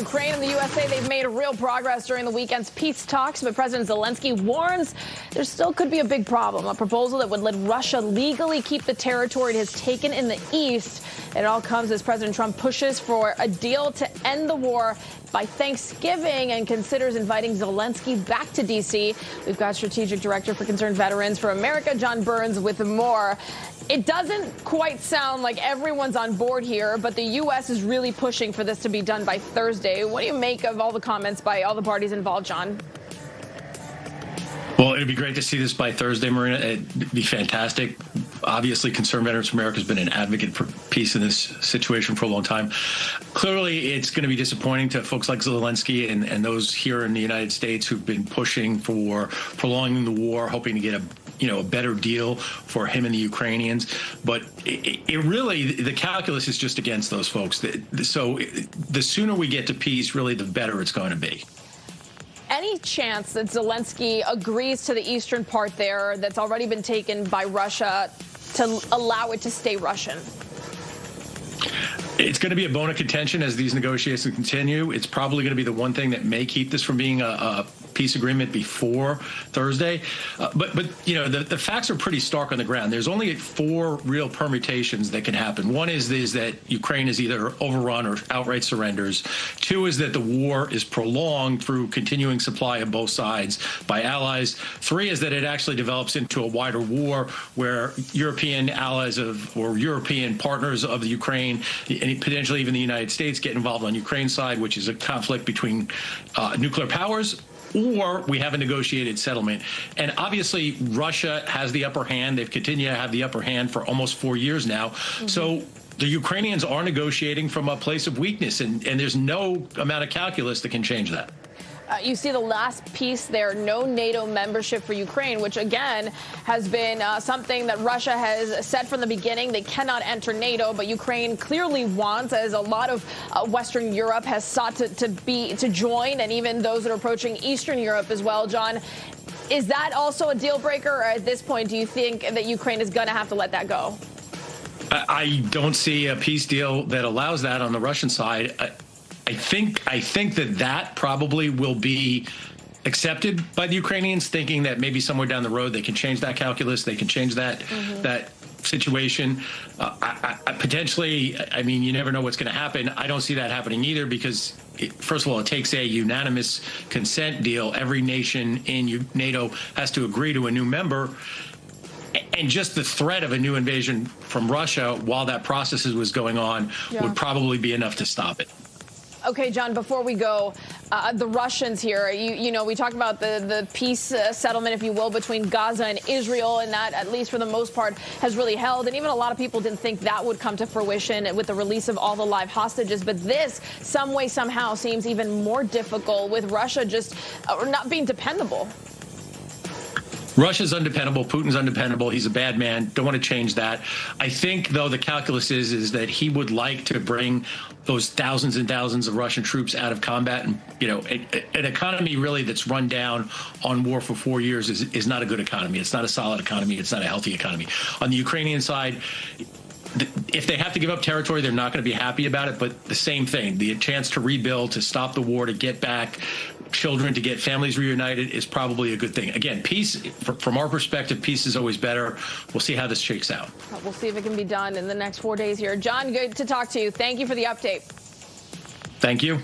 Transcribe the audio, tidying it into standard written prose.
Ukraine and the USA, they've made real progress during the weekend's peace talks, but President Zelensky warns there still could be a big problem, a proposal that would let Russia legally keep the territory it has taken in the east. It all comes as President Trump pushes for a deal to end the war by Thanksgiving and considers inviting Zelensky back to D.C. We've got Strategic Director for Concerned Veterans for America, John Byrnes, with more. It doesn't quite sound like everyone's on board here, but the U.S. is really pushing for this to be done by Thursday. What do you make of all the comments by all the parties involved, John? Well, it'd be great to see this by Thursday, Marina. It'd be fantastic. Obviously, Concerned Veterans for America has been an advocate for peace in this situation for a long time. Clearly, it's going to be disappointing to folks like Zelensky and those here in the United States who've been pushing for prolonging the war, hoping to get a better deal for him and the Ukrainians. But it really, the calculus is just against those folks. So the sooner we get to peace, really, the better it's going to be. Any chance that Zelensky agrees to the eastern part there that's already been taken by Russia to allow it to stay Russian? It's going to be a bone of contention as these negotiations continue. It's probably going to be the one thing that may keep this from being a peace agreement before Thursday. But the facts are pretty stark on the ground. There's only 4 real permutations that can happen. One is that Ukraine is either overrun or outright surrenders. 2 is that the war is prolonged through continuing supply of both sides by allies. 3 is that it actually develops into a wider war where European allies or European partners of the Ukraine and potentially even the United States get involved on Ukraine's side, which is a conflict between nuclear powers, or we have a negotiated settlement. And obviously, Russia has the upper hand. They've continued to have the upper hand for almost 4 years now. Mm-hmm. So the Ukrainians are negotiating from a place of weakness, and there's no amount of calculus that can change that. You see the last piece there, no NATO membership for Ukraine, which, again, has been something that Russia has said from the beginning. They cannot enter NATO, but Ukraine clearly wants, as a lot of Western Europe has sought to join, and even those that are approaching Eastern Europe as well. John, is that also a deal breaker, or at this point, do you think that Ukraine is going to have to let that go? I don't see a peace deal that allows that on the Russian side. I think that probably will be accepted by the Ukrainians, thinking that maybe somewhere down the road they can change that calculus, they can change that that situation. Potentially, I mean, you never know what's going to happen. I don't see that happening either because, first of all, it takes a unanimous consent deal. Every nation in NATO has to agree to a new member. And just the threat of a new invasion from Russia while that process was going on would probably be enough to stop it. Okay, John, before we go, the Russians here, you know, we talked about the peace settlement, if you will, between Gaza and Israel, and that, at least for the most part, has really held. And even a lot of people didn't think that would come to fruition with the release of all the live hostages. But this, some way, somehow, seems even more difficult with Russia just not being dependable. Russia's undependable. Putin's undependable. He's a bad man. Don't want to change that. I think, though, the calculus is that he would like to bring those thousands and thousands of Russian troops out of combat. And, you know, an economy really that's run down on war for 4 years is not a good economy. It's not a solid economy. It's not a healthy economy. On the Ukrainian side, if they have to give up territory, they're not going to be happy about it. But the same thing, the chance to rebuild, to stop the war, to get back children, to get families reunited is probably a good thing. Again, peace, from our perspective, peace is always better. We'll see how this shakes out. We'll see if it can be done in the next 4 days here. John, good to talk to you. Thank you for the update. Thank you.